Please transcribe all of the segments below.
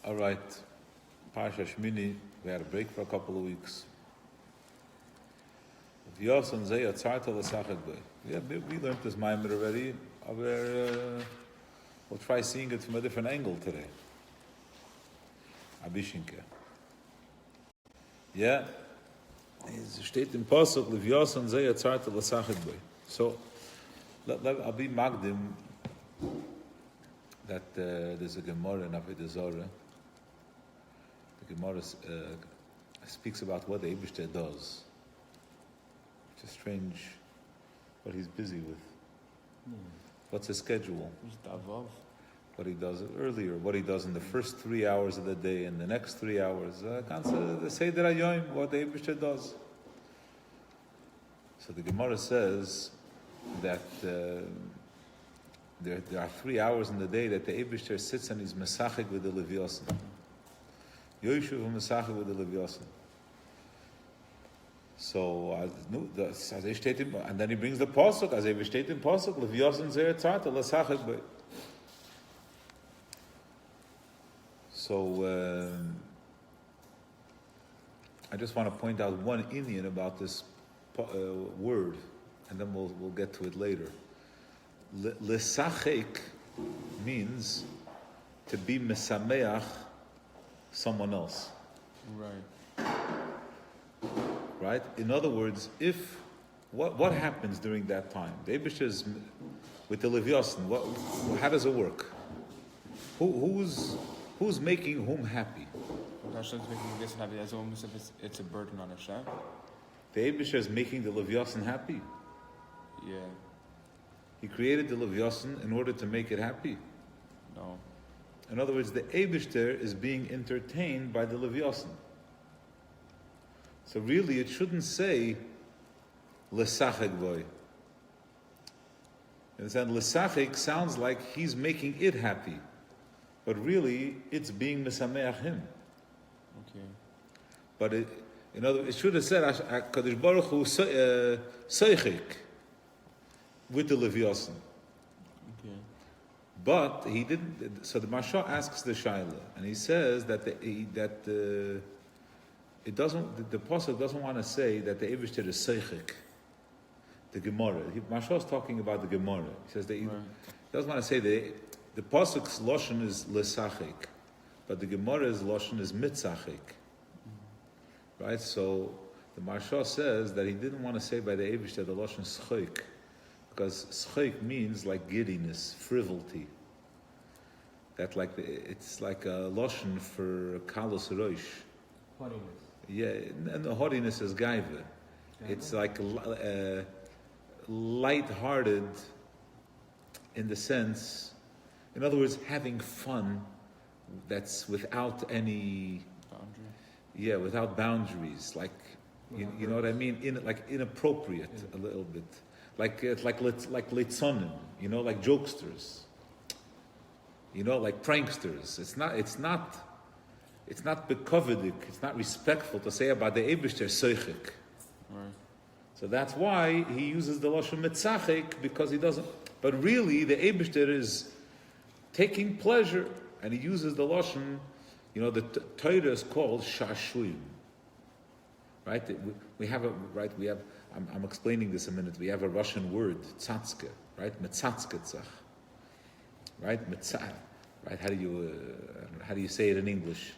All right, Pashas Shemini, we had a break for a couple of weeks. Livyoson ze Yotsarto l'sachek. Yeah, we learned this מאמר already. We'll try seeing it from a different angle today. Abishinke. Yeah, es steht im Pasuk Livyoson ze Yotsarto l'sachek. So, I'll be magdim that there's a Gemara in Avodah Zarah. The Gemara speaks about what the Eibishter does. It's strange what he's busy with. What's his schedule? What he does earlier, what he does in the first 3 hours of the day and the next 3 hours. The Seder HaYom, what the Eibishter does. So the Gemara says that there are 3 hours in the day that the Eibishter sits and he's mesachik with the Livyoson. Yoshuv mesachik with the Livyoson. So, and then he brings the pasuk, as he steht in pasuk, Livyoson ze Ytzarto l'sachek bei. So, I just want to point out one Indian about this word, and then we'll get to it later. L'sachek means to be mesameach someone else. Right? In other words, what happens during that time? The Eibishter is with the Livyoson. How does it work? Who's making whom happy? Hashem's making this happy. It's almost if it's a burden on Hashem. The Eibishter is making the Livyoson happy. Yeah. He created the Livyoson in order to make it happy. No. In other words, the Eibishter is being entertained by the Livyoson. So really, it shouldn't say l'sachek boy. Understand? L'sachek sounds like he's making it happy, but really, it's being mesameach him. Okay. But it should have said Kadosh Baruch Hu seichik with the Livyoson. Okay. But he didn't. So the Mashal asks the Shaila, and he says that it doesn't. The pasuk doesn't want to say that the Eibishter is seichik. The Gemara. Mashal is talking about the Gemara. He says that he doesn't want to say the pasuk's lashon is lesachik, but the Gemara's lashon is mitzachik. Right. So the Mashal says that he didn't want to say by the Eibishter the lashon schaik, because schaik means like giddiness, frivolity. That it's like a lashon for kalos roish. Haughtiness. Yeah, and the haughtiness is gaiva. It's like light-hearted in the sense, in other words, having fun that's without any Boundary. Yeah, without boundaries. Like you know what I mean? Inappropriate a little bit. Like litzonim, like jokesters. Like pranksters. It's not bekovedik, it's not respectful to say about the Eibishter seichik. Right. So that's why he uses the lashon mitzachik, because he doesn't. But really, the Eibishter is taking pleasure, and he uses the lashon. The Torah is called shashuyim. Right? We have. I'm explaining this a minute. We have a Russian word, tzatzke. Right? Metzatzketzach. Right? Right? How do you say it in English?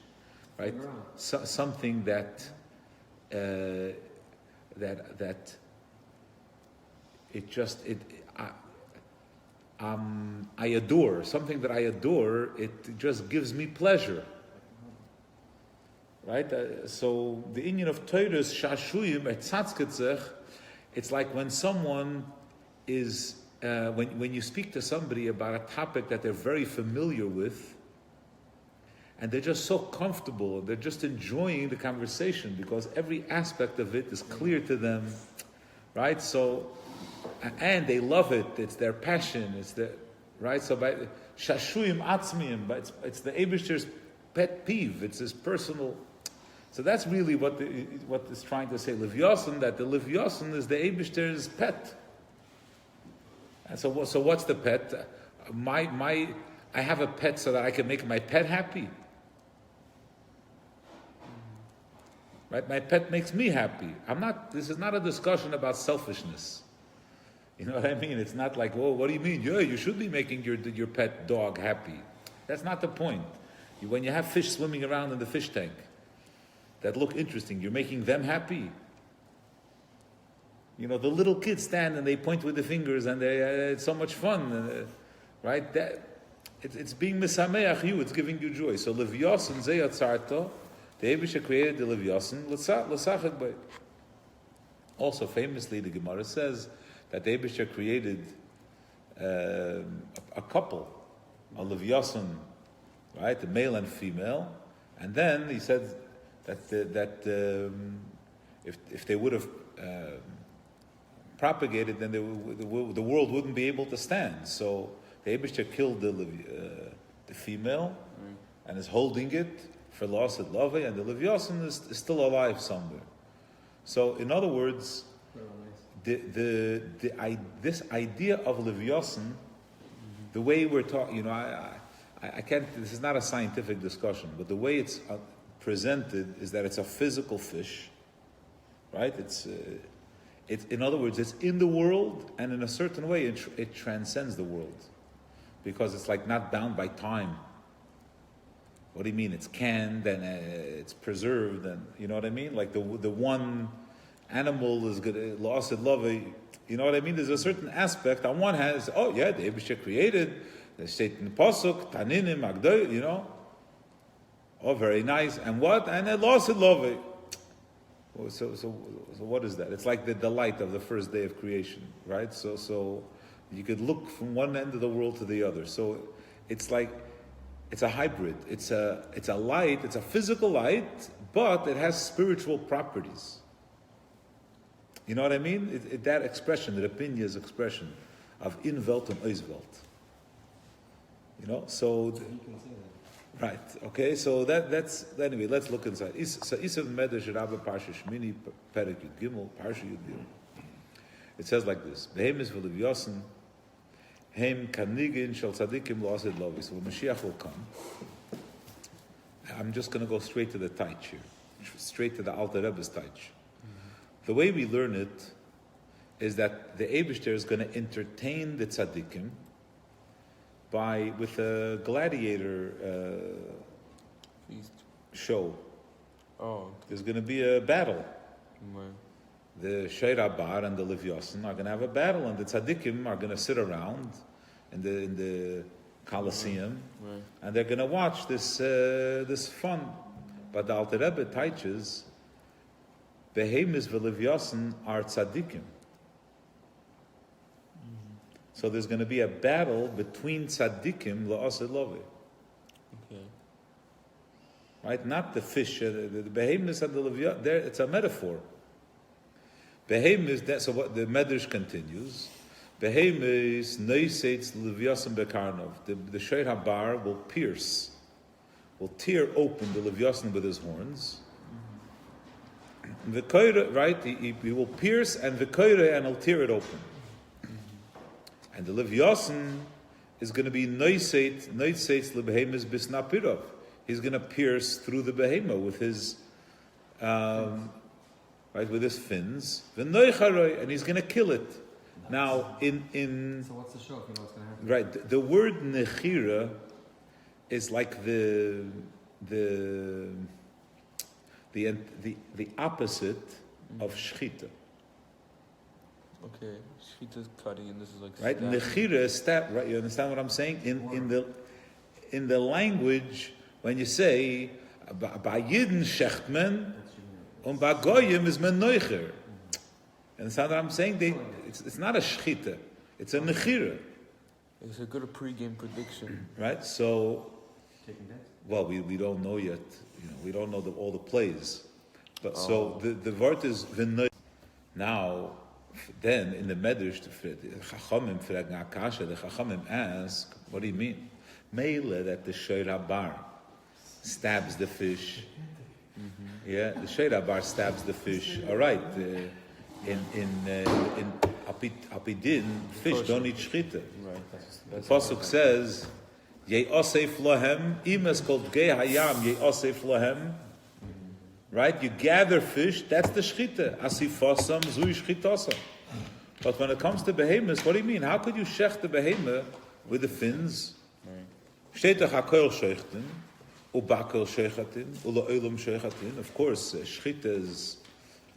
Right, something that I adore. Something that I adore. It just gives me pleasure. Right. So the inyan of Torah is shashuyim etzatzketzech. It's like when someone is when you speak to somebody about a topic that they're very familiar with. And they're just so comfortable, they're just enjoying the conversation because every aspect of it is clear to them, right? So, and they love it, it's their passion, right? So by shashuyim atzmiyim, but it's the Eibishter's pet peeve, it's his personal. So that's really what is trying to say Livyoson, that the Livyoson is the Eibishter's pet. And so what's the pet? I have a pet so that I can make my pet happy. Right? My pet makes me happy. This is not a discussion about selfishness. You know what I mean? It's not like, well, what do you mean? Yeah, you should be making your pet dog happy. That's not the point. When you have fish swimming around in the fish tank that look interesting, you're making them happy. You know, the little kids stand and they point with the fingers and it's so much fun, right? It's being misameach you, it's giving you joy. So Livyoson ze Yotsarto, the Eibusha created the Livyoson, l'sachak bay. Also famously, the Gemara says that the Eibusha created a couple, a Livyoson, right, a male and female, and then he said that if they would have propagated, then the world wouldn't be able to stand. So the Eibusha killed the female and is holding it for loss at love, and the Livyoson is still alive somewhere. So, in other words, this idea of Livyoson, the way we're talking, you know, I can't. This is not a scientific discussion, but the way it's presented is that it's a physical fish, right? It's in other words, it's in the world, and in a certain way, it transcends the world, because it's like not bound by time. What do you mean? It's canned and it's preserved, and you know what I mean? Like the one animal is good, lost at love. You know what I mean? There's a certain aspect. On one hand, it's, oh yeah, the Eibusha created the Satan Pasuk, Taninim, Agdoy, you know. Oh, very nice. And what? And it lost at love. So what is that? It's like the delight of the first day of creation, right? So you could look from one end of the world to the other. So it's like, it's a hybrid. It's a light. It's a physical light, but it has spiritual properties. You know what I mean? That expression, the Rapinya's expression of in Welt and Eis Welt. You know, so right. Okay, so that's anyway. Let's look inside. So Isav Medrash Rabba Parsha Shemini Perek Yud Gimel Parsha Yud Gimel. It says like this: Behemis v'Livyoson Heim Kanigin Shel Tzadikim Lo'asid Lovi. So when Mashiach will come, I'm just going to go straight to the Taich here, straight to the Alter Rebbe's Taich. The way we learn it is that the Eibishter is going to entertain the Tzadikim with a gladiator feast show. Oh, okay. There's going to be a battle. Right. The Sheira Bar and the Livyoson are going to have a battle, and the Tzadikim are going to sit around in the Colosseum, Right. and they're going to watch this fun. But the Alter Rebbe teaches, Behemis v'Livyoson are Tzadikim. So there's going to be a battle between tzaddikim la'ased lovi. Okay. Right? Not the fish, the behemoths and the leviathan. There, it's a metaphor. Behemoths. So what the medrash continues. Behemoths noisetz leviathan bekarnov. The sheir habar will tear open the leviathan with his horns. The koire, right? He will pierce and the koire, and he'll tear it open. And the Livyoson is going to be noisetz lebehemis bisnapirov. He's going to pierce through the behema with his, with his fins. And he's going to kill it. Now, So what's the show if you know what's going to happen? Right, the word nechira is like the opposite of shchita. Okay. Shchita's cutting, and this is like Right, nechira is stab. Right, you understand what I'm saying? In the language, when you say by Yidden shecht men, by Goyim is men noicher. Understand what I'm saying? It's not a shchita; it's a nechira. It's a good pre-game prediction. Right. So, Taking that? well, we don't know yet. We don't know all the plays, but so the word is v'noich. Now. Then in the Medrash, the Chachamim ask, what do you mean? Meile that the Sheir Habar stabs the fish. Mm-hmm. Yeah, the Sheir Habar stabs the fish. All right, in Apidin, fish don't eat shchita. Right. The pasuk says, "Ye'osef lohem imes kol gei hayam ye'osef lohem right? You gather fish, that's the shchita. Asifosam zui shchitosam. But when it comes to behemoths, what do you mean? How could you shech the behemoth with the fins? Steht doch hakoil shechten, ubakoil shechatin, ula olam shechatin. Of course, shchita is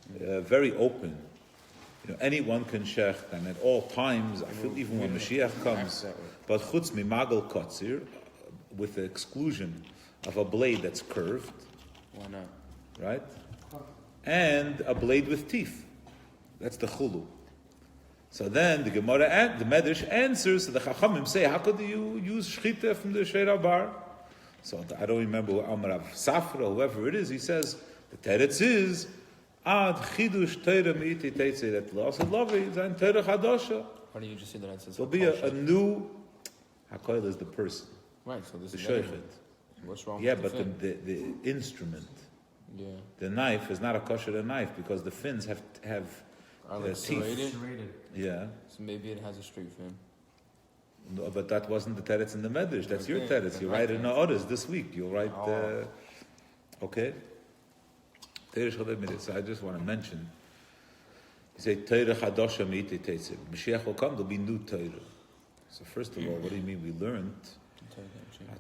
very open. Anyone can shecht, and at all times, I feel even when Mashiach comes, but chutz mimagal kotzir, with the exclusion of a blade that's curved. Why not? Right? And a blade with teeth. That's the chulu. So then the Gemara and the Medrash answers. So the Chachamim say, how could you use shchita from the Sheira bar? So I don't remember who Amar Safra, whoever it is. He says the teretz is ad chidush Torah meiti teitze that lost lovey zayin Torah chadasha. Why do you just say that? It says There'll be a new hakoil is the person. Right. So this The is sheichet. What's wrong? Yeah, with but the instrument. Yeah. The knife is not a kosher knife because the fins have Are like teeth. Serrated. Yeah, So maybe it has a straight fin. no, but that wasn't the teretz in the Medrash. That's your Okay, teretz. then You I write it in the can- orders this week. You'll write. Oh. Okay. Teresh Chadad Mitzvah. So I just want to mention. You say Torah Chadasha Meiti Teitzev. Mashiach will come. There'll be new Torah. So first of all, what do you mean? We learned.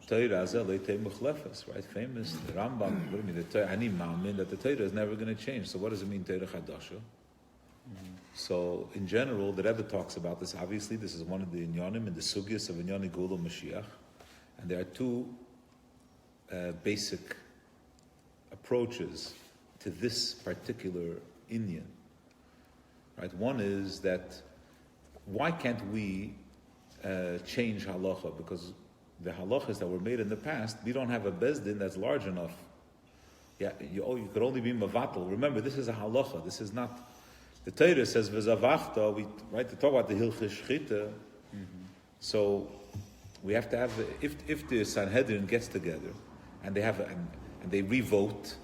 Torah Azel Leitei Muchlefes, right? Famous. The Rambam. What do you mean? The Torah. Ani Ma'amin that the Torah is never going to change. So what does it mean Torah Chadasha? So, in general, the Rebbe talks about this. Obviously, this is one of the inyanim in the sugyas of inyani Gula Mashiach. And there are two basic approaches to this particular inyan. Right? One is that why can't we change halacha? Because the halachas that were made in the past, we don't have a bezdin that's large enough. Yeah, you could only be mavatal. Remember, this is a halacha. This is not... The Torah says v'zavachta. We to talk about the hilchos shchita. So we have to have if the Sanhedrin gets together and they have and they revote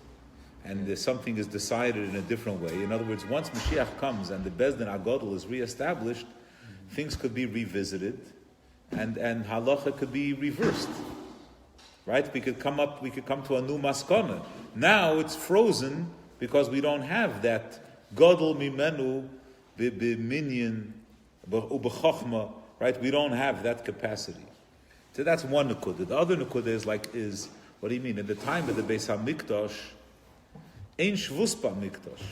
and something is decided in a different way. In other words, once Mashiach comes and the Bezdin Agadol is reestablished, things could be revisited and halacha could be reversed. Right? We could come to a new maskana. Now it's frozen because we don't have that. Godel mimenu b'minyan u'b'chochma, right? We don't have that capacity. So that's one nekuda. The other nekuda is what do you mean? In the time of the Beis Hamikdash, ein shvus b'Hamikdash,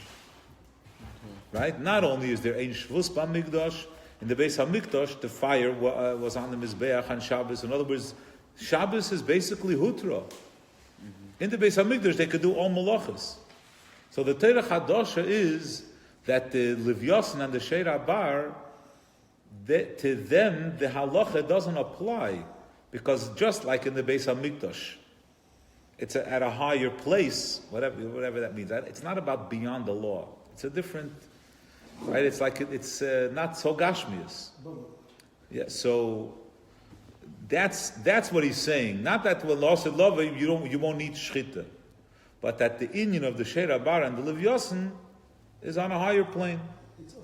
right? Not only is there ein shvus b'Hamikdash, in the Beis Hamikdash, the fire was on the Mizbeach on Shabbos. In other words, Shabbos is basically hutra. In the Beis Hamikdash, they could do all malachas. So the Torah Chadasha is that the Livyoson and the Sheira Bar, to them the halacha doesn't apply because just like in the Beis Hamikdash, it's at a higher place, whatever that means. It's not about beyond the law. It's a different, right? It's like it's not so gashmius. Yeah. So that's what he's saying. Not that when law said love you won't need shchita. But that the inyan of the Sheira Bar and the Livyoson is on a higher plane. It's a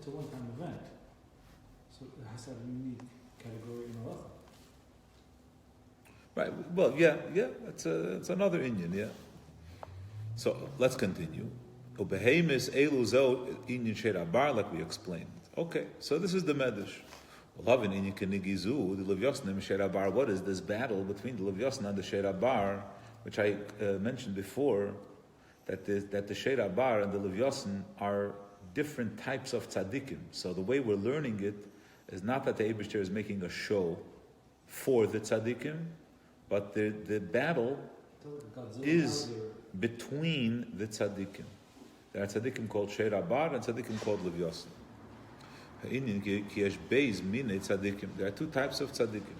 one-time event, so it has to have a unique category in halacha. Right. Well, yeah. It's another inyan. Yeah. So let's continue. Ubehemis elu zo inyan Sheira Bar, like we explained. Okay. So this is the medrash. We'll have an inyan kenigizu the Livyoson and Sheira Bar. What is this battle between the Livyoson and the Sheira Bar? Which I mentioned before, that the Sheira Bar and the Livyoson are different types of tzaddikim. So the way we're learning it is not that the Eibishter is making a show for the tzaddikim, but the battle is between the tzaddikim. There are tzaddikim called Sheira Bar and tzaddikim called Livyoson. There are two types of tzaddikim.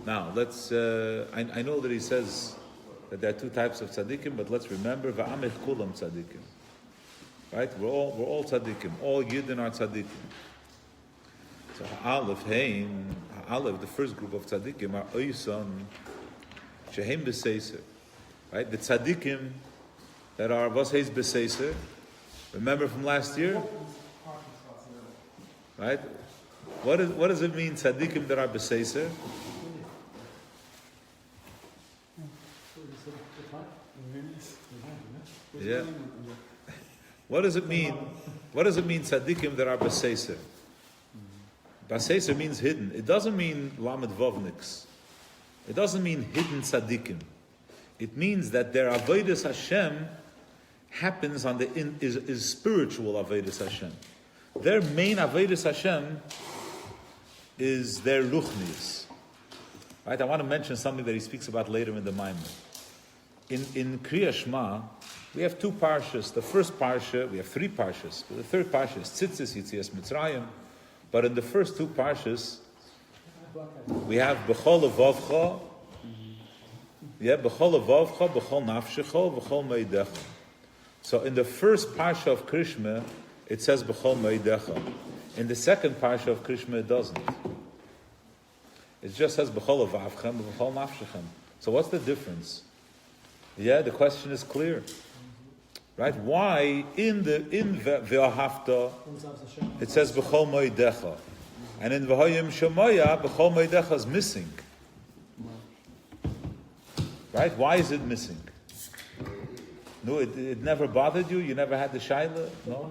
Now let's. I know that he says that there are two types of tzaddikim, but let's remember va'amech kulam tzaddikim. Right? We're all tzaddikim. All yidden are tzaddikim. So ha'alev, the first group of tzaddikim are oison shehem b'seiser. Right? The tzaddikim that are v'seis b'seiser. Remember from last year. Right? What does it mean, tzaddikim that are b'seiser? Right? What does it mean, tzaddikim that are b'seiser? Right? What does it mean, tzaddikim that are b'seiser? Right? What does it mean, tzaddikim that are b'seiser? Right? What does it mean, tzaddikim that are b'seiser? What does it mean, tzaddikim that are b'seiser? Yeah. What does it mean? What does it mean tzaddikim that are baseiser? Baseiser means hidden. It doesn't mean lamed vovniks. It doesn't mean hidden tzaddikim. It means that their avodas Hashem happens on is spiritual avodas Hashem. Their main avodas Hashem is their ruchnius. Right? I want to mention something that he speaks about later in the Maamar. In Kriya Shema, we have two parshas. The first parsha, we have three parshas. The third parsha is Tzitzis, Yitzias Mitzrayim. But in the first two parshas, we have B'chol Levavcha, B'chol Levavcha, B'chol Nafshecha, B'chol Meidecha. So in the first parsha of Krishma, it says B'chol Meidecha. In the second parsha of Krishma, it doesn't. It just says B'chol Levavchem, B'chol Nafshechem. So what's the difference? Yeah, the question is clear. Right? Why in Ve'ahavta it says B'chol Moedecha, and in V'hoyim Shemaya B'chol Moedecha is missing? Right? Why is it missing? No, it never bothered you. You never had the shaila. No.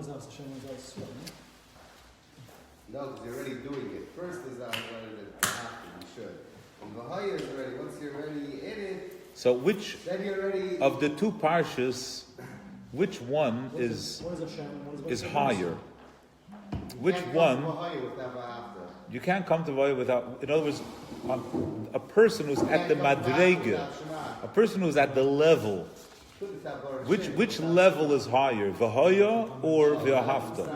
No, because you're already doing it. First is that you should. And V'hoyim is already once you're already in it. So which of the two parshas? Which one is higher? Which one? You can't come to Vahaya without. In other words, a person who's at the madrega, a person who's at the level. Which level is higher, Vahaya or V'ahavta?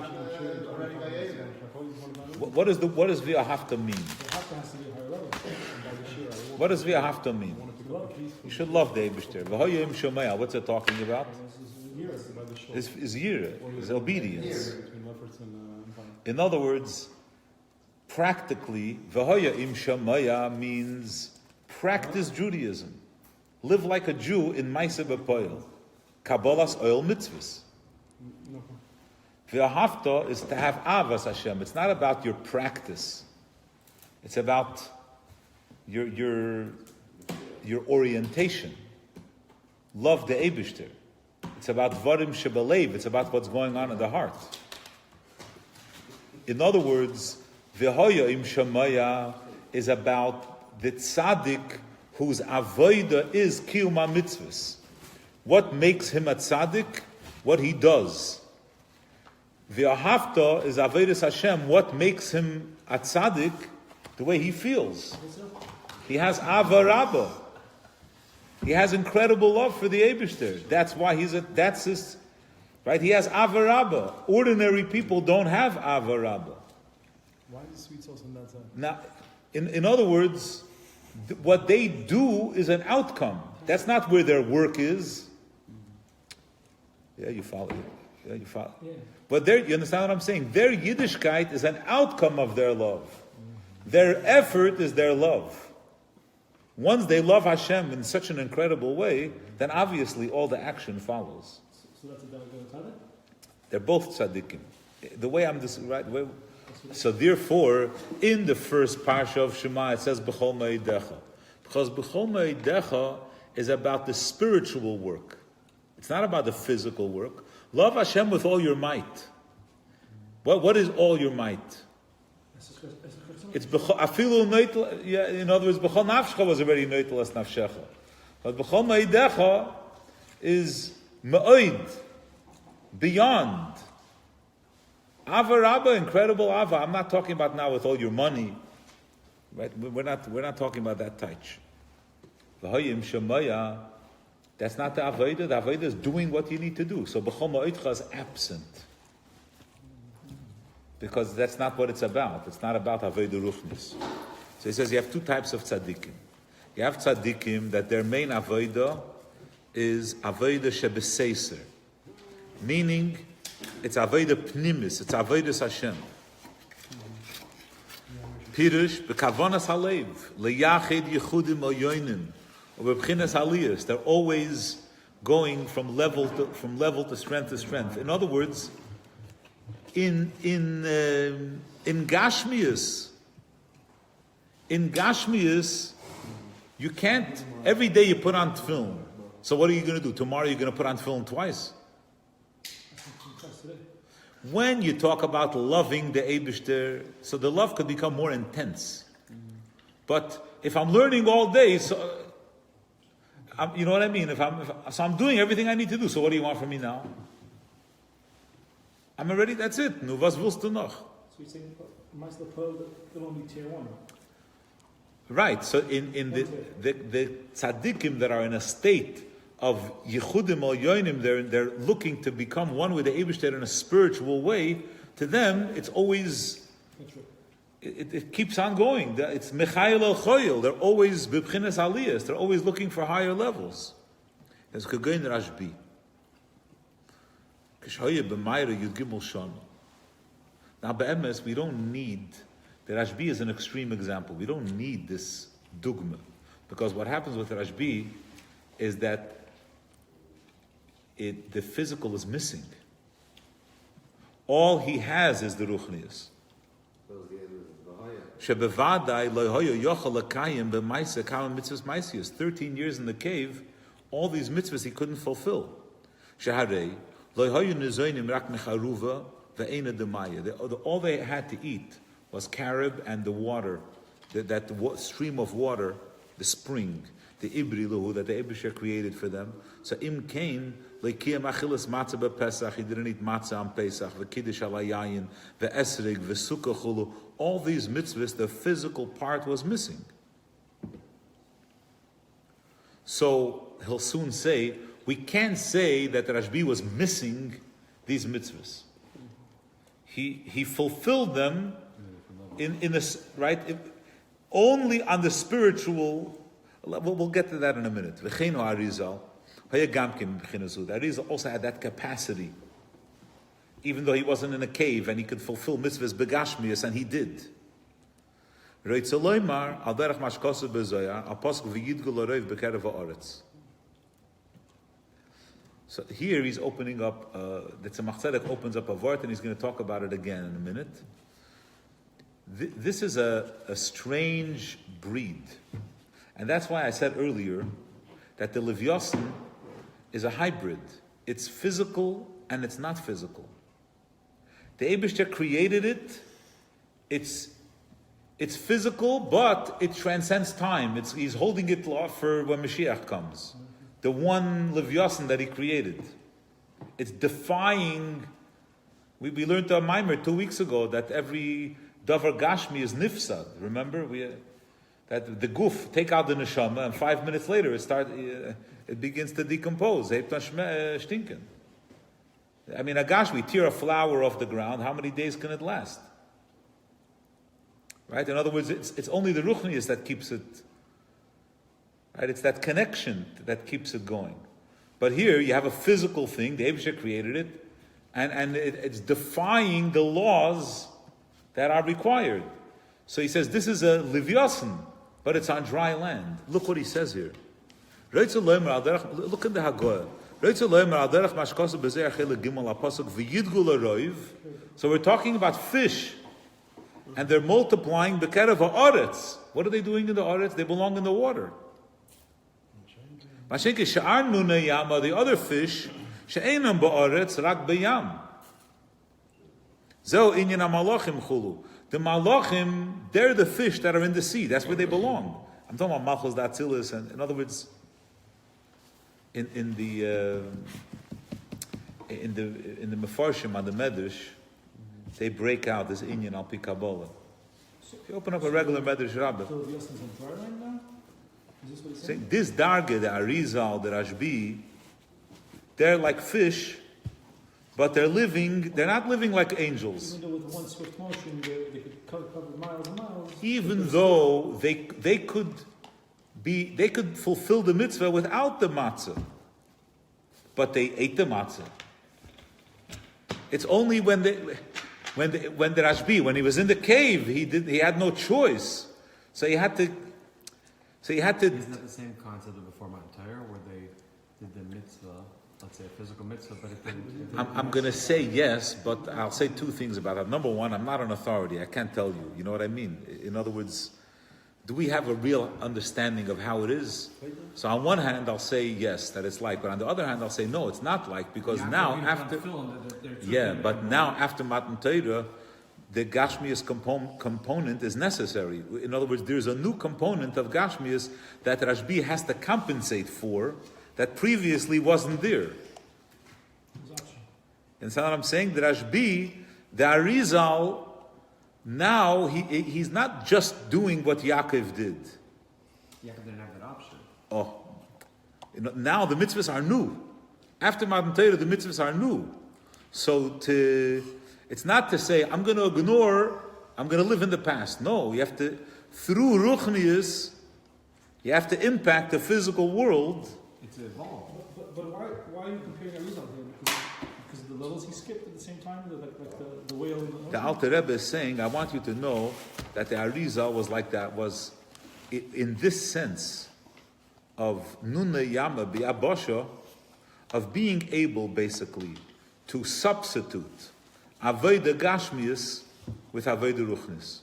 What does V'ahavta mean? What does V'ahavta mean? You should love the Eibishter. V'hoyim Shomaya. What's it talking about? Is yira, is obedience. In other words, practically, V'hoyim Shomaya means practice Judaism. Live like a Jew in Maaseh B'Poel. Kabbalas oil mitzvahs. V'ahavta is to have avas Hashem. It's not about your practice. It's about your orientation. Love the Eibishter. It's about Varim Shebalev. It's about what's going on in the heart. In other words, V'hoya im Shemaya is about the tzaddik whose avodah is kiyum mitzvahs. What makes him a tzaddik? What he does. V'ahavta is avodas Hashem. What makes him a tzaddik? The way he feels. He has ava rabbah. He has incredible love for the Eibishter. That's why that's his, right? He has ava rabbah. Ordinary people don't have ava rabbah. Why is the sweet sauce on that side? Now, in other words, what they do is an outcome. That's not where their work is. Yeah, you follow. Yeah, you follow. Yeah. But you understand what I'm saying? Their Yiddishkeit is an outcome of their love. Their effort is their love. Once they love Hashem in such an incredible way, then obviously all the action follows. So that's a tzaddik? They're both tzaddikim. The way I'm right. So therefore, in the first parsha of Shema, it says B'chol Ma'idecha, because B'chol Ma'idecha is about the spiritual work. It's not about the physical work. Love Hashem with all your might. What is all your might? It's afilu neitel. Yeah, in other words, b'chol nafshecha was already neitel as nafshecha, but b'chol ma'idecha is ma'od, beyond. Ava Rabba, incredible Ava. I'm not talking about now with all your money, right? We're not talking about that touch. V'hoyim shemaya. That's not the avodah. The avodah is doing what you need to do. So b'chol ma'odcha is absent. Because that's not what it's about. It's not about Avodah Ruchnis. So he says you have two types of tzaddikim. You have tzaddikim that their main Avodah is Avodah Shebeseiser. Meaning, it's Avodah Pnimis, it's Avodah Hashem. Pirush, B'kavonas Halev, Leyached Yechudim Oyonim, or B'bchinas Aliyas. They're always going from level to strength to strength. In other words, in Gashmius, you can't. Every day you put on film. So what are you going to do? Tomorrow you're going to put on film twice. when you talk about loving the Eibishter, so the love could become more intense. But if I'm learning all day, so you know what I mean? So I'm doing everything I need to do. So what do you want from me now? I'm already. That's it. Nu was willst du noch? So you're saying, Meister Pearl, they'll only tier 1. Right. So in the tzaddikim that are in a state of yichudim al yoinim, they're looking to become one with the Eibishter in a spiritual way. To them, it's always. It keeps on going. It's Mechayel el Choyel. They're always b'bchinas aliyas. They're always looking for higher levels. There's Kagein Rashbi. Kishoye b'mayra Yud Gimel Shana. Now be'emes, we don't need, the Rashbi is an extreme example. We don't need this dogma. Because what happens with Rashbi is that the physical is missing. All he has is the Ruchnius. Shebevadai lohoyo yochel lekayim b'maisa kama mitzvahs maisius. 13 years in the cave, all these mitzvahs he couldn't fulfill. Sheharei lohoyo nizoinim rak mecharuva ve'ena demaya. All they had to eat was carob and the water, that stream of water, the spring, the ibri lahu that the Eibusher created for them. So im kain lekiyam achilas matzah b'Pesach. He didn't eat matzah on Pesach. V'kiddush alayayin ve'esrig v'sukkah chulu. All these mitzvahs, the physical part was missing. So he'll soon say, we can't say that Rashbi was missing these mitzvahs. He fulfilled them in a, right? Only on the spiritual. We'll get to that in a minute. V'cheinu Arizal, Arizal also had that capacity. Even though he wasn't in a cave and he could fulfill mitzvahs begashmias, and he did. So here he's opening up, the Tzemach Tzedek opens up a vort, and he's going to talk about it again in a minute. This is a strange breed. And that's why I said earlier that the Livyoson is a hybrid. It's physical and it's not physical. The Eibishter created it. It's physical, but it transcends time. He's holding it for when Mashiach comes. The one Livyoson that he created. It's defying. We learned a Maimer 2 weeks ago that every Davar Gashmi is nifsad. Remember? That the guf, take out the neshama, and 5 minutes later it begins to decompose. Stinken. I mean, we tear a flower off the ground, how many days can it last? Right? In other words, it's only the ruchnius that keeps it, right? It's that connection that keeps it going. But here, you have a physical thing, the Eibusher created it, and it's defying the laws that are required. So he says, this is a Livyoson, but it's on dry land. Look what he says here. Look in the Hagoah. So we're talking about fish, and they're multiplying b'kerev ha'aretz. What are they doing in the aretz? They belong in the water. The other fish, she'enam ba'aretz rak b'yam. Zeh inyan ha'malachim chulu. The malachim, they're the fish that are in the sea. That's where they belong. I'm talking about malchus d'atzilis, and in other words, in the Mefarshim on the Medrash, they break out this inyan al pi Kabbalah. So if you open up a regular Medrash Rabbah, So Livyoson is on Torah right now? Is this what he's saying? this darga, the Arizal, the Rashbi, they're like fish, but they're not living like angels. Even though with one swift motion they could cover miles and miles. Even though they could fulfill the mitzvah without the matzah, but they ate the matzah. It's only when the Rashbi, when he was in the cave, he had no choice, so he had to. Isn't that the same concept of before Mount Tyre, where they did the mitzvah, let's say a physical mitzvah, but it didn't. I'm going to say yes, but I'll say two things about that. Number one, I'm not an authority. I can't tell you. You know what I mean? In other words, do we have a real understanding of how it is? So on one hand, I'll say yes, that it's like, but on the other hand, I'll say no, it's not like, because now after Matan Torah, the Gashmias component is necessary. In other words, there's a new component of Gashmias that Rashbi has to compensate for that previously wasn't there. And so what I'm saying, the Rashbi, the Arizal, now he's not just doing what Yaakov did. Yaakov didn't have that option. Oh, now the mitzvahs are new. After Matan Torah, the mitzvahs are new. So it's not to say, I'm going to live in the past. No, you have to, through Ruchnius, you have to impact the physical world. It's evolved. But why are you comparing Arizal here? Because of the levels he skipped at the same time? Like the whale in the ocean? The Alter Rebbe is saying, I want you to know that the Arizal was like that, was in this sense of Nuna Yama Bi'abosha, of being able basically to substitute Avodah Gashmius with Avodah Ruchnis.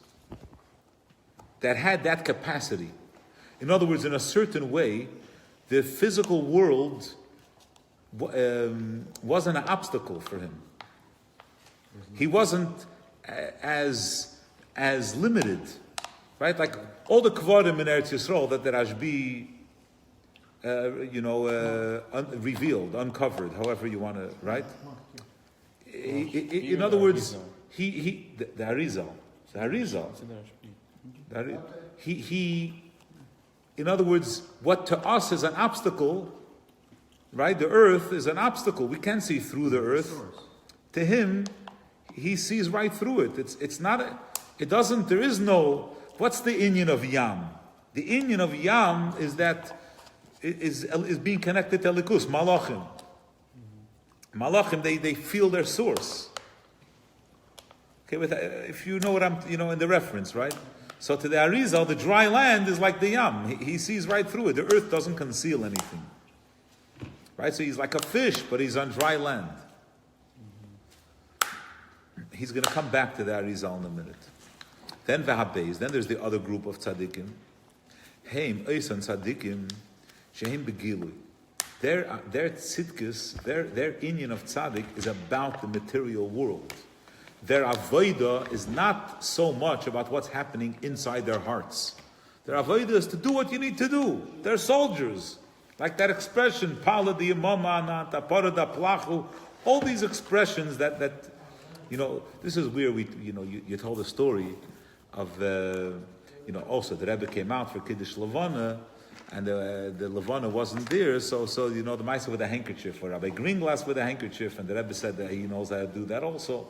That had that capacity. In other words, in a certain way, the physical world wasn't an obstacle for him. He wasn't as limited, right? Like all the kvarim in Eretz Yisrael that the Rashbi, revealed, uncovered, however you want to, right? In other words, the Arizal, in other words, what to us is an obstacle, right? The earth is an obstacle. We can't see through the earth. To him, he sees right through it. There is no, what's the inyan of Yam? The inyan of Yam is that, is being connected to Likus, Malachim. Malachim, they feel their source. Okay, if you know what I'm, in the reference, right? So to the Arizal, the dry land is like the Yam. He sees right through it. The earth doesn't conceal anything. Right? So he's like a fish, but he's on dry land. He's going to come back to the Arizal in a minute. Then Vahabeis, then there's the other group of tzaddikim. Heim, Eisan tzaddikim, Shehem begilui. Their tzidkis, their inyan of tzaddik is about the material world. Their avodah is not so much about what's happening inside their hearts. Their avodah is to do what you need to do. They're soldiers. Like that expression, Pala di Imama, Tapara da Plachu, all these expressions that this is where you told a story of, also the Rebbe came out for Kiddush Levana, and the Levana wasn't there, so the Maisa with a handkerchief, or Rabbi Greenglass with a handkerchief, and the Rebbe said that he knows how to do that also.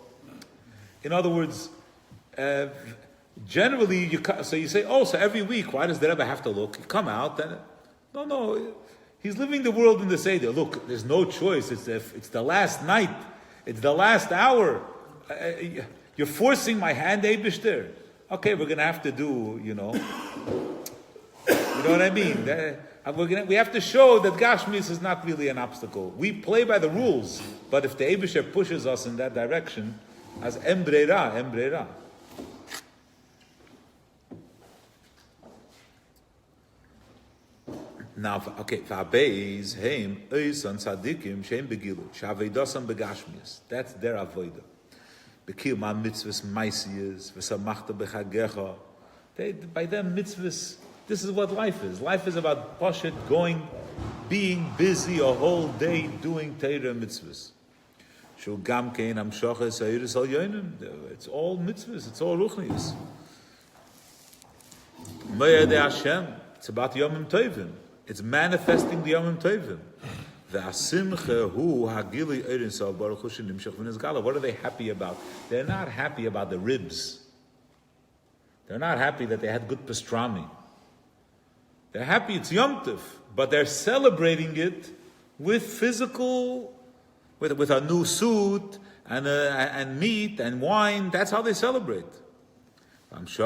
In other words, generally, you say, so every week, why does the Rebbe have to look? You come out, and no, he's living the world in the Seder. Look, there's no choice. It's the last night. It's the last hour. You're forcing my hand, Eibishter. Okay, we're going to have to do, you know what I mean? We have to show that Gashmis is not really an obstacle. We play by the rules, but if the Eibishter pushes us in that direction, as embrera. Now, okay, v'abeis heim oisan tzadikim sheim begilu shaveidosam begashmius. That's their avodah. Bekil ma mitzvahs maisiyas v'samachta bechagecha. By them mitzvahs. This is what life is. Life is about poshet, being busy a whole day doing Torah mitzvahs. Shu gam kein amshoches ha'yiris al yonim. It's all mitzvahs. It's all ruchnius. Moyed Hashem. It's about Yomim Tovim. It's manifesting the Yomim Tovim. What are they happy about? They're not happy about the ribs. They're not happy that they had good pastrami. They're happy it's Yom Tov, but they're celebrating it with physical, with a new suit and meat and wine. That's how they celebrate. It's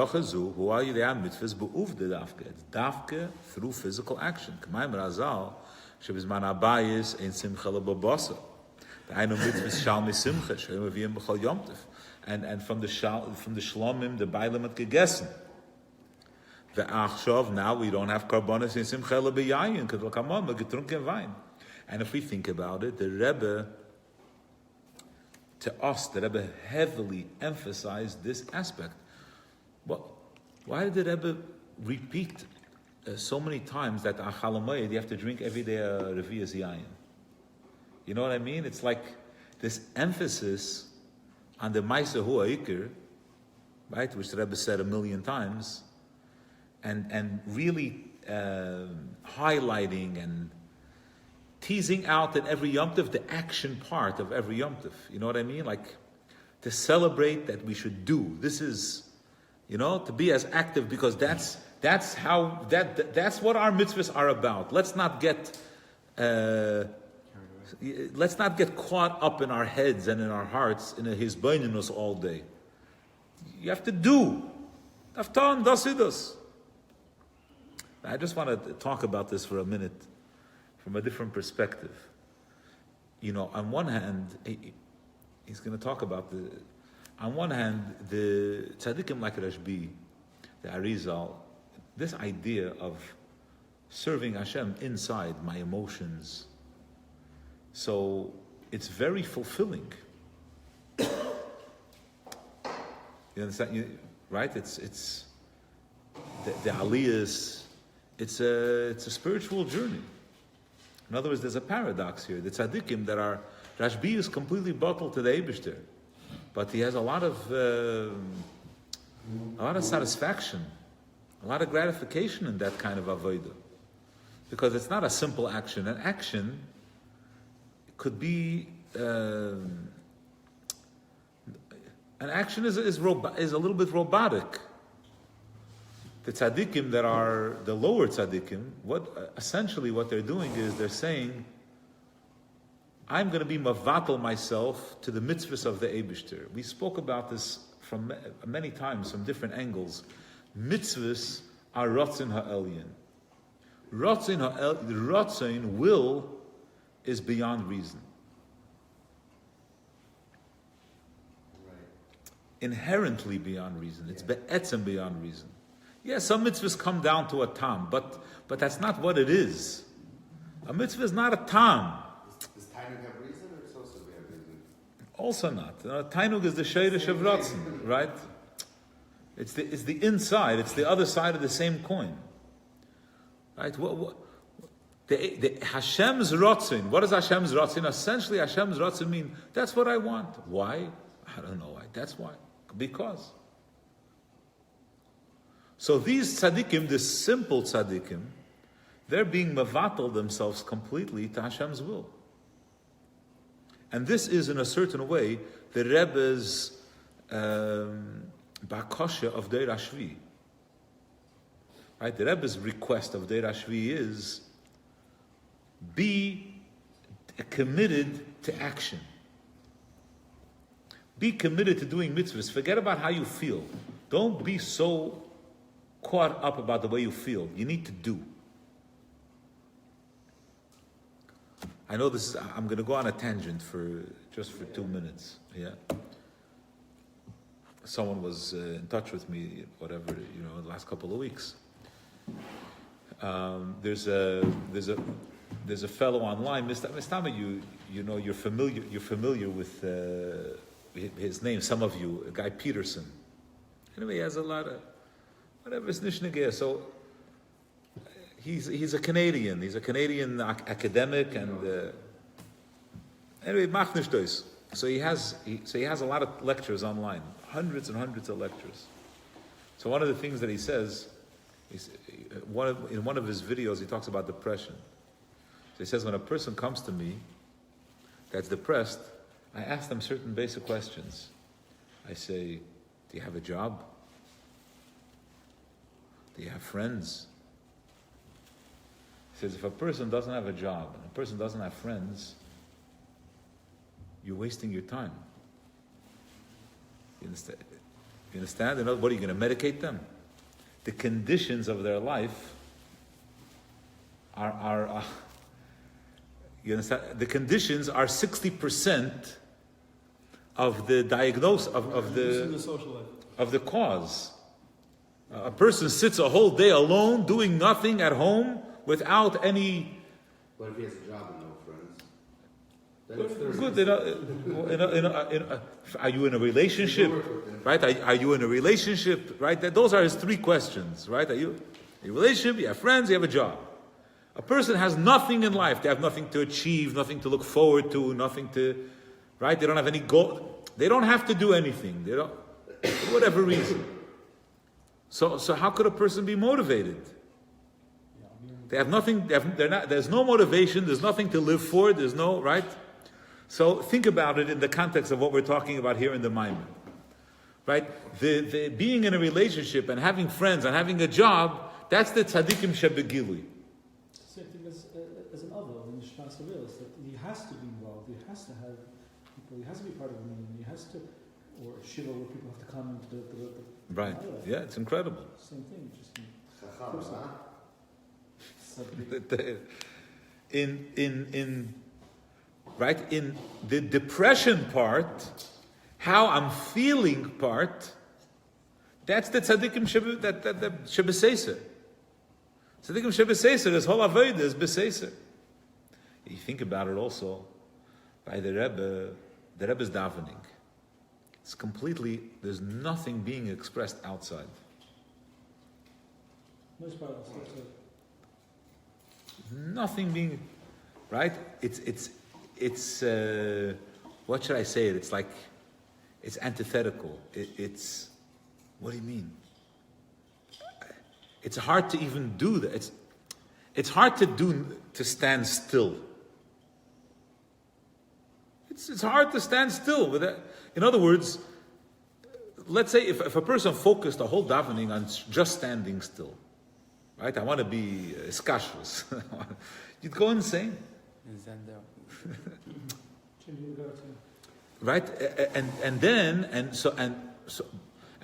dafke through physical action. And from the shlomim, the bailam at gegessen. Now we don't have karbonis in simcha lebeyayin because l'kamon getrunken wine. And if we think about it, the Rebbe, to us, the Rebbe heavily emphasized this aspect. Why did the Rebbe repeat so many times that achalamayid you have to drink every day a reviyas yayin? You know what I mean? It's like this emphasis on the ma'aser hu ha'ikr, right, which the Rebbe said 1,000,000 times, and really highlighting and teasing out in every Yom Tov the action part of every Yom Tov. You know what I mean? Like to celebrate that we should do. This is, to be as active because that's what our mitzvahs are about. Let's not get caught up in our heads and in our hearts in a hisbaininus all day. You have to do. Aftan dasidus. I just want to talk about this for a minute from a different perspective. On one hand, he's going to talk about on one hand, the tzaddikim like Rashbi, the Arizal, this idea of serving Hashem inside my emotions. So it's very fulfilling. You understand? Right? It's the aliyahs. It's a spiritual journey. In other words, there's a paradox here. The tzaddikim that are Rashbi is completely bottled to the Eibishter, but he has a lot of satisfaction, a lot of gratification in that kind of avodah, because it's not a simple action. An action could be an action is a little bit robotic. The tzaddikim that are the lower tzaddikim, essentially what they're doing is they're saying, I'm going to be mavatal myself to the mitzvahs of the Eibishter. We spoke about this from many times from different angles. Mitzvahs are rotzin ha'elyon. Rotzin, will, is beyond reason. Right. Inherently beyond reason. It's be'etzem beyond reason. Yeah, some mitzvahs come down to a tam, but that's not what it is. A mitzvah is not a tam. Does Tainug have reason or it's also have reason? Also not. Tainug is the shayrish of Ratzin, right? It's the inside. It's the other side of the same coin, right? The Hashem's Ratzin. What does Hashem's Ratzin? Essentially, Hashem's Ratzin mean that's what I want. Why? I don't know why. That's why. Because. So these tzaddikim, the simple tzaddikim, they're being mavatal themselves completely to Hashem's will. And this is, in a certain way, the Rebbe's bakosha of Deir Hashvi. Right? The Rebbe's request of Deir Hashvi is, be committed to action. Be committed to doing mitzvahs. Forget about how you feel. Don't be so caught up about the way you feel. You need to do. I know I'm going to go on a tangent for 2 minutes. Yeah. Someone was in touch with me, the last couple of weeks. There's a fellow online, Mistama, you're familiar with his name, some of you, a guy Peterson. Anyway, he has a lot of whatever is nishnageh. So he's a Canadian. He's a Canadian academic, and anyway, machnish dois. So he has a lot of lectures online, hundreds and hundreds of lectures. So one of the things that he says, in one of his videos, he talks about depression. So he says, when a person comes to me that's depressed, I ask them certain basic questions. I say, do you have a job? Do you have friends? He says, if a person doesn't have a job and a person doesn't have friends, you're wasting your time. You understand? What are you going to medicate them? The conditions of their life are you understand? The conditions are 60% of the diagnosis of the social life. Of the cause. A person sits a whole day alone, doing nothing at home, without any... What if he has a job and no friends? Then it's Thursday. Good. Are you in a relationship? Right? Are you in a relationship? Right? Those are his three questions. Right? Are you in a relationship? You have friends. You have a job. A person has nothing in life. They have nothing to achieve, nothing to look forward to, nothing to... Right? They don't have any goal. They don't have to do anything. They don't... For whatever reason. So how could a person be motivated? They have nothing, there's no motivation, there's nothing to live for, there's no, right? So think about it in the context of what we're talking about here in the Maamar. Right? The being in a relationship and having friends and having a job, that's the tzaddikim shebegilui. Same thing as an other in Shmas Avilas, that he has to be involved, he has to have people, he has to be part of the meeting, he has to, or Shiva where people have to come into the right. Yeah, it's incredible. Same thing, just in the depression part, how I'm feeling part, that's the tzaddikim shebeseser. Tzaddikim shebeseser, this whole avodah is beseser. You think about it also, by the Rebbe's davening. It's completely, there's nothing being expressed outside. Nothing being, right? It's what should I say it? It's like, it's antithetical. It's, what do you mean? It's hard to even do that. It's hard to stand still. It's hard to stand still with that. In other words, let's say if a person focused the whole davening on just standing still, right? I want to be skashus. You'd go insane. Right? And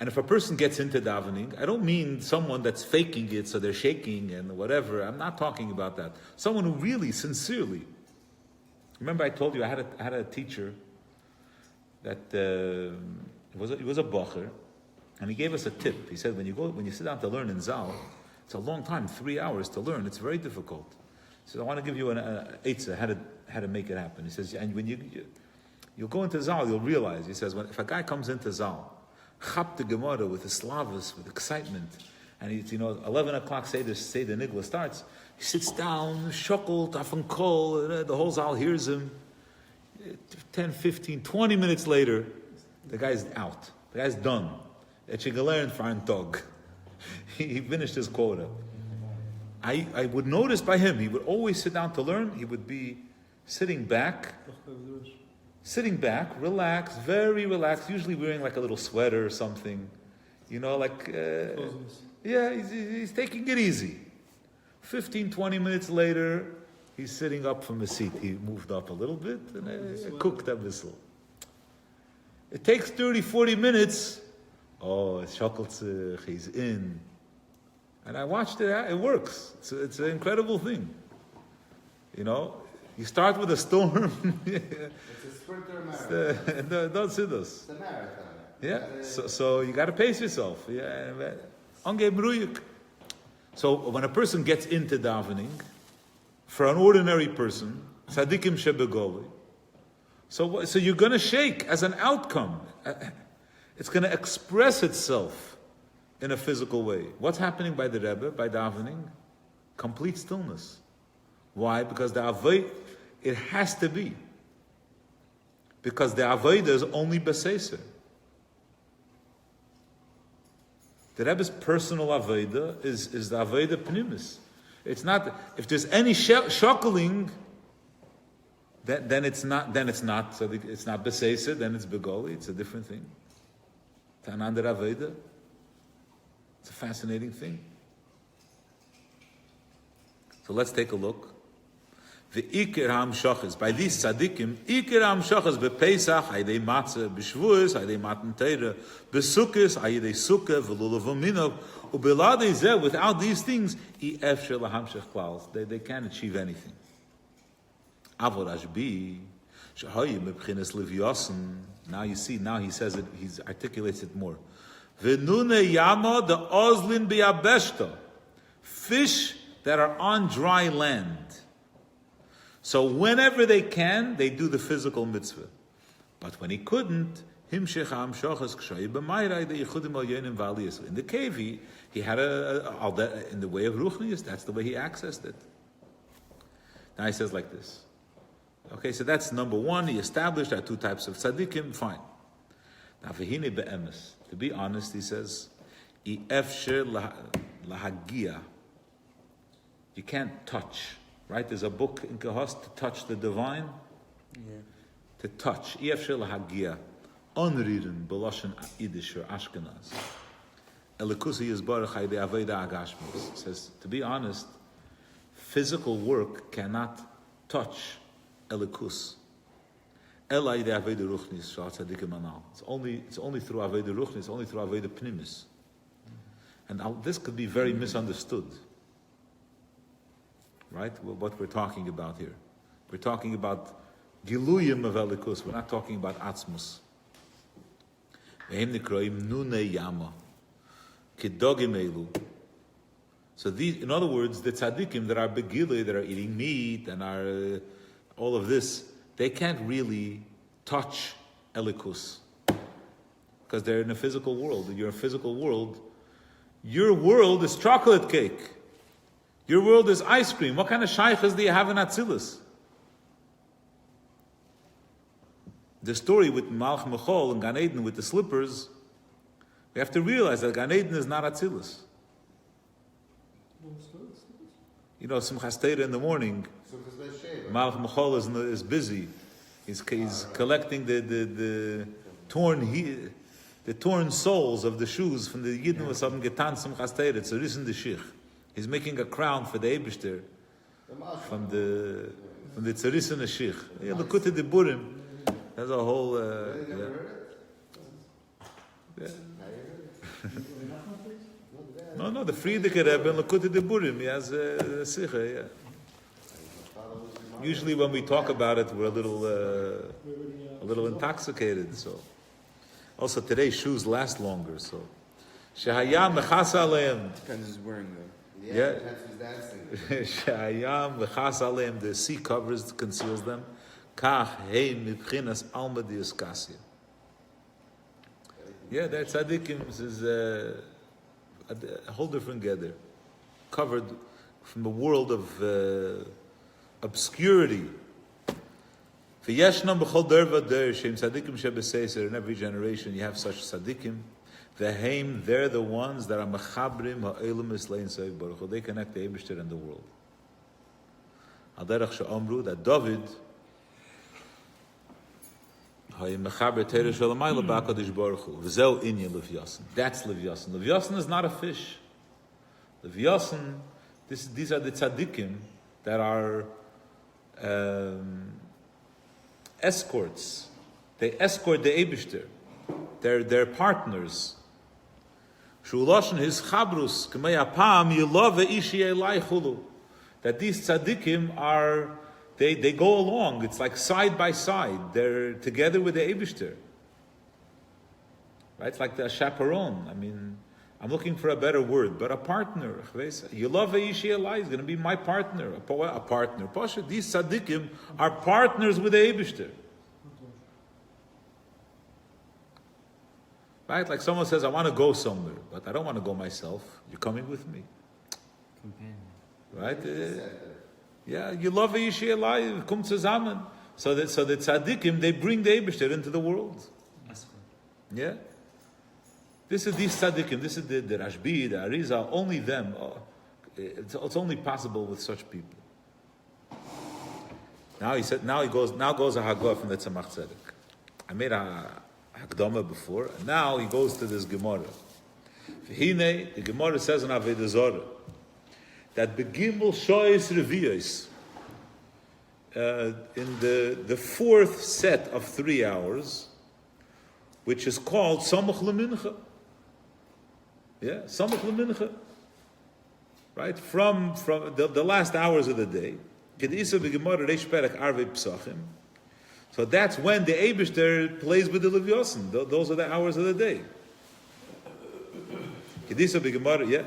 if a person gets into davening, I don't mean someone that's faking it so they're shaking and whatever. I'm not talking about that. Someone who really, sincerely. Remember I told you I had a teacher that he was a bocher, and he gave us a tip. He said when you sit down to learn in Zal, it's a long time, 3 hours to learn. It's very difficult. He said I want to give you an eitzah how to make it happen. He says, and when you'll go into Zal, you'll realize. He says if a guy comes into Zal, chap the Gemara with the slavas, with excitement, and he's 11 o'clock say the nigla starts. He sits down, shokol, tafan kol, the whole Zal hears him. 10, 15, 20 minutes later, the guy's out. The guy's done. He finished his quota. I would notice by him, he would always sit down to learn. He would be sitting back, relaxed, very relaxed, usually wearing like a little sweater or something. He's taking it easy. 15, 20 minutes later, he's sitting up from his seat. He moved up a little bit and cooked a missile. It takes 30, 40 minutes. Oh, it's shakeltzich, he's in. And I watched it, it works. It's an incredible thing. You start with a storm. It's a sprinter marathon. Don't see this. It's a marathon. Yeah, so you got to pace yourself. Yeah, so when a person gets into davening, for an ordinary person, tzaddikim shebegoli, so you're going to shake as an outcome. It's going to express itself in a physical way. What's happening by the Rebbe, by davening? Complete stillness. Why? Because the avodah, it has to be. Because the avodah is only beseser. The Rebbe's personal avodah is the avodah pnimis. It's not, if there's any shockling, then it's not beseser, then it's begoli, it's a different thing. Tanandar avodah. It's a fascinating thing. So let's take a look. The Iker HaMshachas, by these tzaddikim, Iker HaMshachas bePesach, Ayidei Matzah, beShavuos, Ayidei Matan Torah, beSukkos, Ayidei Sukkah, v'Lulav U'Minov, uBeladei Zeh, without these things, Efshel HaHamshech Klal, they can't achieve anything. Avod Ashbi, Shehoyim beBchinas Livyoson, now you see, now he says it, he articulates it more. V'nune yama the ozlin biyabeshta. Fish that are on dry land. So whenever they can, they do the physical mitzvah. But when he couldn't, in the cave, he had in the way of ruchnius, that's the way he accessed it. Now he says like this. Okay, so that's number one. He established there are two types of tzaddikim, fine. Now, v'hine be'emes. To be honest, he says, efsher lahagia. You can't touch, right? There's a book in Kehos, To Touch the Divine. Yeah. To touch. Efsher lahagia. Onriren beloshen Yiddish or Ashkenaz. Lekutei is baruch hayde aveda agashmis. Says, to be honest, physical work cannot touch elikus. Elai de aveda ruchnis shal tzadikim anal. It's only through aveda ruchnis. It's only through aveda pnimis. And this could be very misunderstood. Right? What we're talking about here. We're talking about giluyim of elikus. We're not talking about atzmus. So these, in other words, the tzaddikim that are begilui, that are eating meat and are all of this, they can't really touch elikus because they're in a physical world. You're in a physical world. Your world is chocolate cake. Your world is ice cream. What kind of shaykhs do you have in Atzilus? The story with Malach Mechol and Gan Eden with the slippers, we have to realize that Gan Eden is not Atzilus. You know, Simchas Torah in the morning, Malach Mechol is busy. He's collecting the torn soles of the shoes from the Yidden was something getan Simchas Torah. It's a risen the Shich. He's making a crown for the Eibishter from the Tzarisen Ashich. Yeah, Lekutei de Burim. There's a whole. No, the Frierdiker Rebbe and Lekutei de Burim. He has a Sikha, yeah. Usually when we talk about it, we're a little intoxicated. So, also today's shoes last longer. So, Shehayam v'chas aleim. Depends who's wearing them. Yeah. Shehayam v'chas aleim. The sea covers, conceals them. Kach hey mibchinas alma diaskasia. Yeah, that tzaddikim is a whole different gather, covered from the world of obscurity. V'yeshnam b'chol derva der shem tzaddikim shebeseser. In every generation, you have such tzaddikim. V'heim, they're the ones that are mechabrim ha'elam islein seiv baruch hu. They connect the Eibishter and the world. Al derech she'omru that David. That's Livyoson. Livyoson is not a fish. Livyoson, these are the tzaddikim that are escorts. They escort the Eibishter. They're partners. Shuloshin his chabrus k'meyapam yilove ishi elai chulu. That these tzaddikim are. They go along. It's like side by side. They're together with the Eibishter. Right? It's like the chaperone. I mean, I'm looking for a better word, but a partner. You love Aishi Elai is going to be my partner. A partner. Pasha, these tzaddikim are partners with the Eibishter. Right? Like someone says, I want to go somewhere, but I don't want to go myself. You're coming with me. Companion. Right? Yeah, you love Yishi Elai, kum zusammen. So the tzaddikim, they bring the Eibishter into the world. Yeah. This is these tzaddikim, this is the Rashbi, the Arizal, only them. It's only possible with such people. Now goes a Hagah from the Tzemach Tzedek. I made a Hakdama before, and now he goes to this Gemara. V'hine, the Gemara says in Avodah Zarah, that begimel shoyes reviyos, in the fourth set of 3 hours, which is called Samach Lemincha. Yeah, Samach Lemincha. Right? From the last hours of the day. So that's when the Eibishter plays with the Livyoson. Those are the hours of the day. This is a Gemara, yeah.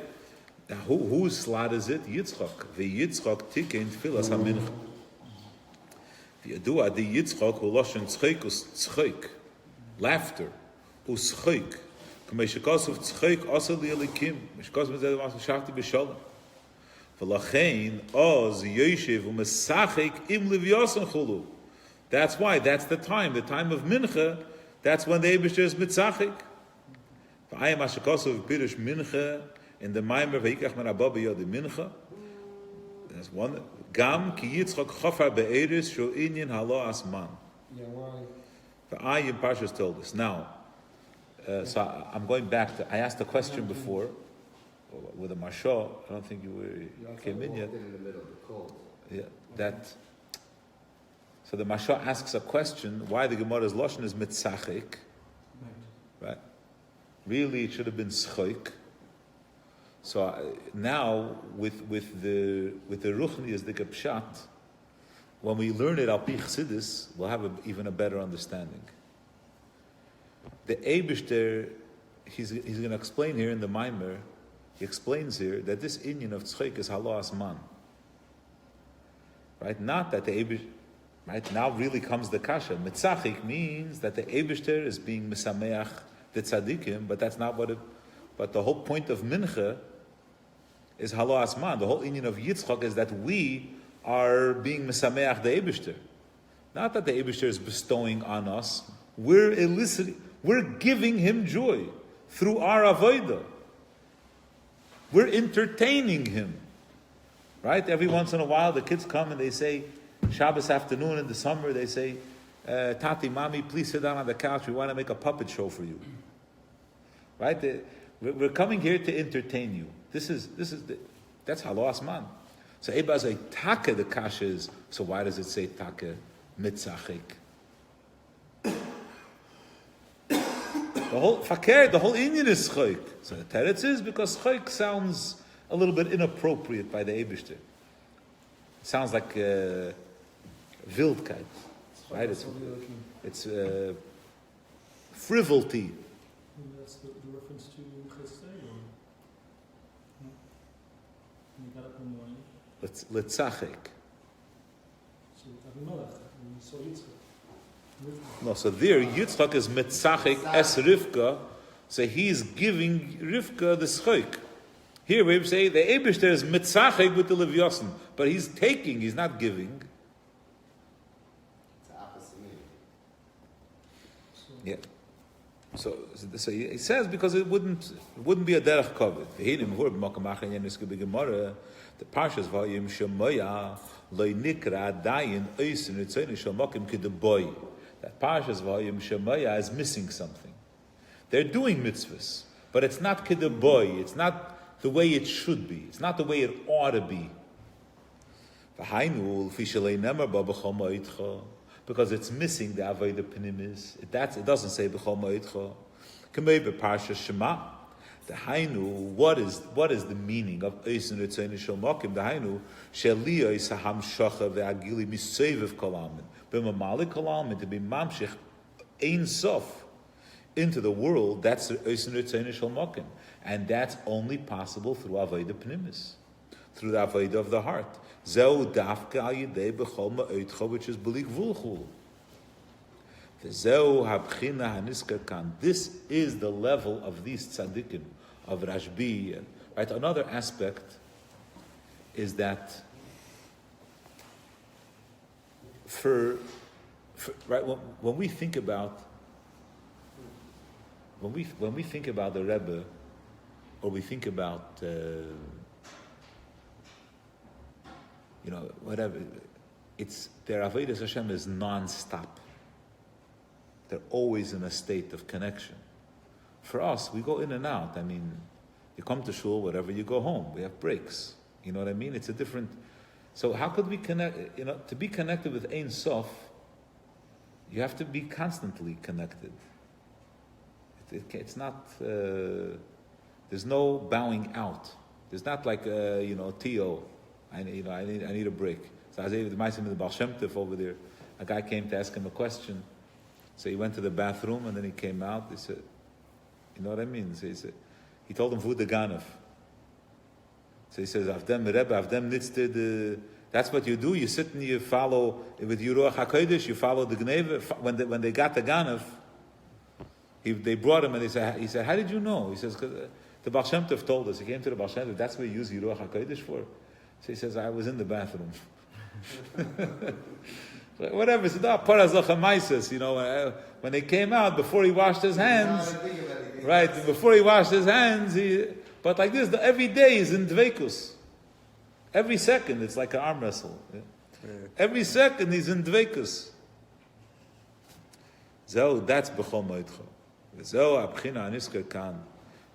Now, whose slot is it? Yitzchak. The Yitzchak tikein tfilas hamincha. The Yadua, the Yitzchak who loshen tzchik us tzchik, laughter, us tzchik. K'meishakosov tzchik asa li'elikim. Meshkosov zeh mas shachti b'shalom. V'lachein oz yoshev u'mesachik im Livyoson chulu. That's why. That's the time of mincha. That's when the Eibishter is mitzachik. V'ayim ashakosov pirush mincha in the Maimer v'yikach men abba b'yod mincha. There's one. Gam ki Yitzchak chafar be'eris shu inyan halo asman. Yeah, why? V'ayim Parshas told us. Now, so I'm going back to. I asked a question before with a Mashal. I don't think you came in yet. In the middle of the cold. Yeah, that. So the Mashal asks a question: why the Gemara's lashon is mitzachik? Right. Really, it should have been schoik. So now, with the Ruchni as the Gepshat, when we learn it al pi Chassidus, we'll have even a better understanding. The Eibishter, he's going to explain here in the Maimer. He explains here that this inyan of tzchik is halo asman. Right? Not that the Eibishter. Right now, really comes the kasha. Mitzachik means that the Eibishter is being misameach the tzadikim, but that's not what it. But the whole point of mincha is halo asman. The whole inyan of Yitzchak is that we are being misameach the Eibishter. Not that the Eibishter is bestowing on us. We're eliciting. We're giving him joy through our avodah. We're entertaining him. Right? Every once in a while, the kids come and they say, Shabbos afternoon in the summer, they say, Tati, Mommy, please sit down on the couch. We want to make a puppet show for you. Right? We're coming here to entertain you. That's halo asman. So Eba say taka, the kasha is, so why does it say taka mitzachik? The whole Indian is choik. So the teretz is because choik sounds a little bit inappropriate by the Eibishter. It sounds like wildkeit, right? It's frivolity. That's the reference to Lekutei. When you got up in the morning. Letzachik. So Abimelech, when you saw Yitzchak. No, so there Yitzchak is mitzachik es Rivka, so he's giving Rivka the schoik. Here we say the Eibishter is mitzachik with the Livyoson, but he's taking, he's not giving. It's the opposite meaning. Yeah. So he says because it wouldn't be a derech kavod. The Parshas vayim shemoya loy nikra dayin oisin etzoni shamakim kedeboy. That Parshas vayim shemoya is missing something. They're doing mitzvahs, but it's not kedeboy. It's not the way it should be. It's not the way it ought to be. Because it's missing the avodah pnimis. It doesn't say b'chol ma'itcha. K'mei b'parsha Shema. The hainu, what is the meaning of Eisen Ritzoni Shomokim? The hainu Shelia is Saham Shocha ve'Agili Miseviv Kolamin b'Mamalik Kolamin to be Mamshich Ein Sof into the world. That's Eisen Ritzoni Shomokim, and that's only possible through avodah pnimis, through the avodah of the heart. Zeu dafka al yidei b'chol ma'itcha, which is b'lik vulchul. Zeu habchina haniska kan. This is the level of these tzaddikim, of Rashbi. Right. Another aspect is that right when we think about the Rebbe, or we think about whatever, it's their avodas Hashem is non-stop. They're always in a state of connection. For us, we go in and out. I mean, you come to shul, whatever, you go home. We have breaks. You know what I mean? It's a different. So how could we connect? To be connected with Ein Sof, you have to be constantly connected. It's not. There's no bowing out. There's not like Tio. I need a break. So I was able to in the Baal Shem Tov over there. A guy came to ask him a question. So he went to the bathroom and then he came out. He said, you know what I mean? So he said, He told him, Vu de Ganef. So he says, Avdem Rebbe, Avdem Nitzte, that's what you do. You sit and you follow, with Ruach HaKodesh, you follow the Gneve. When they got the Ganef, they brought him and he said, how did you know? He says, 'cause the Baal Shem Tov told us. He came to the Baal Shem Tov, that's what you use Ruach HaKodesh for. So he says, I was in the bathroom. Whatever, so when they came out, before he washed his hands, right, before he washed his hands, but like this, every day is in Dveikus. Every second, it's like an arm wrestle. Yeah? Every second, he's in Dveikus. Zeo, that's B'chol Moedcho. Zeo, Abchina Anisker Kan.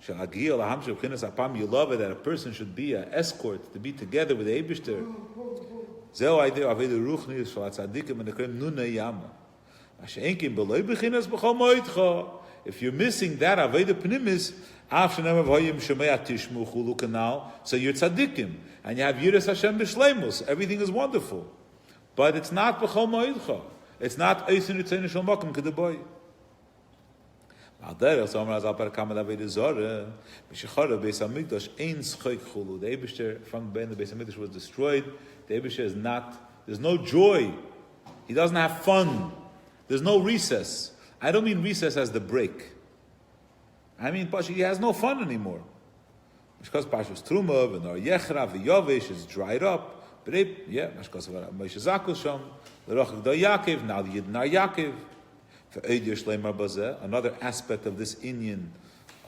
Sha'agiyah Laham Shebchinas Apam, you love it that a person should be an escort, to be together with the Eibishter. Zeo, idea of Aveda Ruchnis, Shal Tzadikim, and the Krem Nuna Yama. Ashenkim, Beloi B'chinas B'chol Moedcho. If you're missing that Aveda Pnimis, so you're tzaddikim, and you have Yiras Hashem b'shleimus. Everything is wonderful, but it's not b'chol moedcha. It's not eisin ritzein shel makom k'deboy. The Eibishter from the Beis Hamikdash was destroyed. The Eibishter is not. There's no joy. He doesn't have fun. There's no recess. I don't mean recess as the break. I mean, he has no fun anymore. Because Pashas Truma, and our Yechra, V'yovish is dried up. But Mashkos Moshe Zakus Shom, L'rochak Do Yaakov, now the Yidden are Yaakov. V'eid Shleimar Bazeh, another aspect of this inyan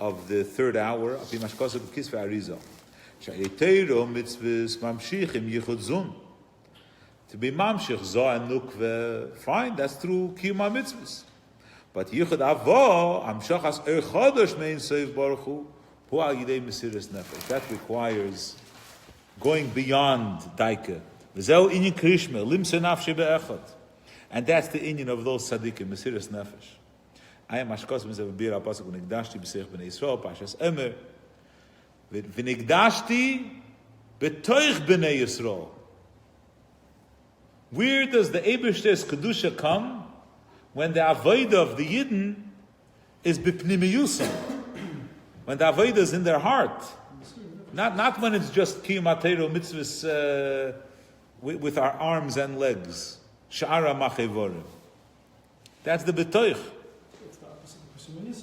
of the third hour, Api Mashkos B'kis V'arizah. Sha'yeteiru mitzvahs mamshichim yichud zun. To be mamshich, Zoh and Nukve, fine, that's through Kiyuma mitzvahs. But Yichud Avo, Amshachas Chodesh Mein Seiv Baruch Hu, Hu Al Yidei Mesiras Nefesh. That requires going beyond Daike. V'zeu inyan Krishma, Limse Nafshe Be'echad. And that's the inyan of those tzaddikim, Mesiras Nefesh. I am Ashkos Mizav Bir HaPasuk V'nigdashti B'seich B'nei Yisrael, Pashas Emer, V'nigdashti B'toich B'nei Yisrael. Where does the Eibishter's Kedusha come? When the avodah of the Yidden is b'pnimiyusam, when the avodah is in their heart, not when it's just kiyum ateiru mitzvahs with our arms and legs. Sha'ara machevorim. That's the betoich. It's the opposite of Shemini.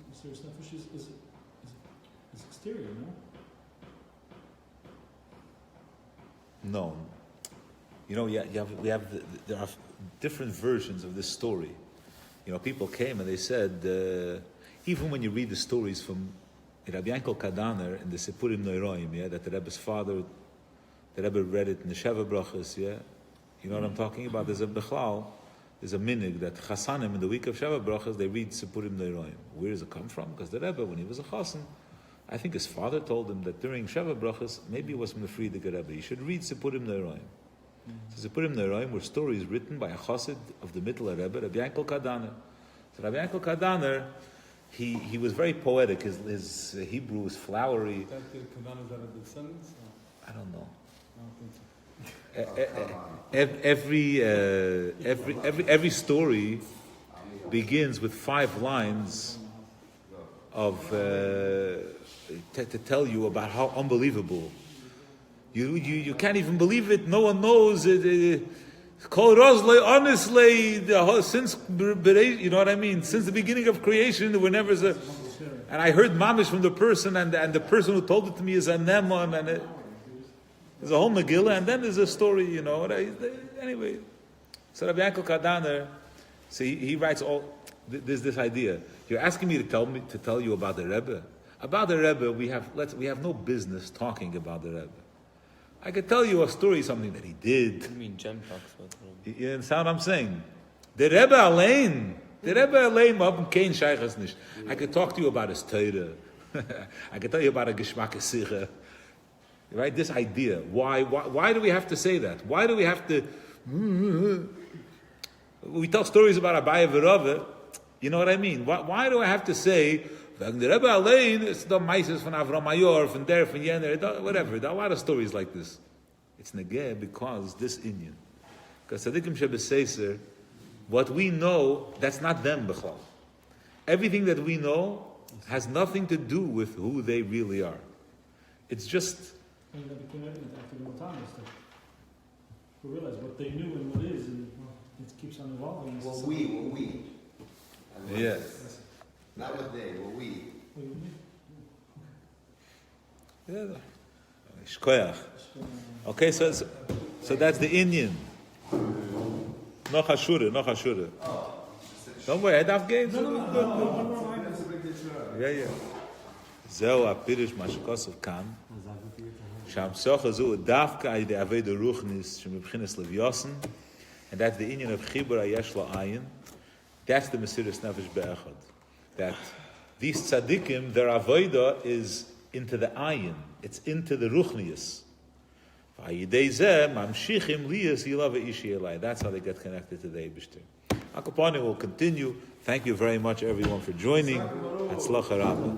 Mesiras Nefesh is exterior, no? No. There are different versions of this story. People came and they said, even when you read the stories from Rabbi Yankel Kadaner in the Sipurim Noiroim, that the Rebbe's father, the Rebbe read it in the Sheva Brachas, you know what I'm talking about? There's a minig that Chasanim in the week of Sheva Brachas, they read Sipurim Noiroim. Where does it come from? Because the Rebbe, when he was a Chasan, I think his father told him that during Sheva Brachas, maybe it was from the Friedrich Rebbe, you should read Sipurim Noiroim. So Sipurim Noiroim were stories written by a chassid of the Mittler Rebbe, Rabbi Yankel Kadaner. So Rabbi Yankel Kadaner, he was very poetic. His Hebrew is flowery. I don't know. Every story begins with 5 lines of to tell you about how unbelievable. You can't even believe it. No one knows it. Kol Rosley, honestly, since you know what I mean. Since the beginning of creation, there were never and I heard mamish from the person, and the person who told it to me is a Neman, and there's a whole Megillah, and then there's a story, Anyway, so Rabbi Yankel Kadaner, so he writes all. There's this idea. You're asking me to tell you about the Rebbe. About the Rebbe, we have no business talking about the Rebbe. I could tell you a story, something that he did. You mean Jem talks about the Rebbe? You understand what I'm saying? The Rebbe Alein, kein Sheichas nicht. I could talk to you about his Torah. I could tell you about a Geschmack Sicha. Right? This idea. Why do we have to say that? Why do we have to... We tell stories about Abaye V'Rove. You know what I mean? Why do I have to say... The Rebbe Alein, it's the Meises from Avram Mayor, from there, from Yener, whatever. There are a lot of stories like this. It's negeh because this Inyan. Because Tzadikim Shebeseiser, what we know, that's not them, B'chal. Everything that we know has nothing to do with who they really are. It's just, And that became evident after the Thomas that we realize what they knew and what is, and it keeps on evolving. Well, we. And what Yes. is. Not what they, what we. shkoyach. Okay, so that's the Indian. No Hashura. Don't worry, I have games. Yeah. זהו הפירוש מה שכוסף כאן, שהמסוך הזו הוא דווקא על ידי אבי דרוכניס שמבחינס לוויוסן, and that's the Indian of חיבור היש לו עין, that's the Mesiras Nefesh Be'echad. That these tzaddikim, their avodah is into the ayin, it's into the ruchnius. That's how they get connected to the Eibishter. Akapani will continue. Thank you very much, everyone, for joining. Hatzlacha Rabbah.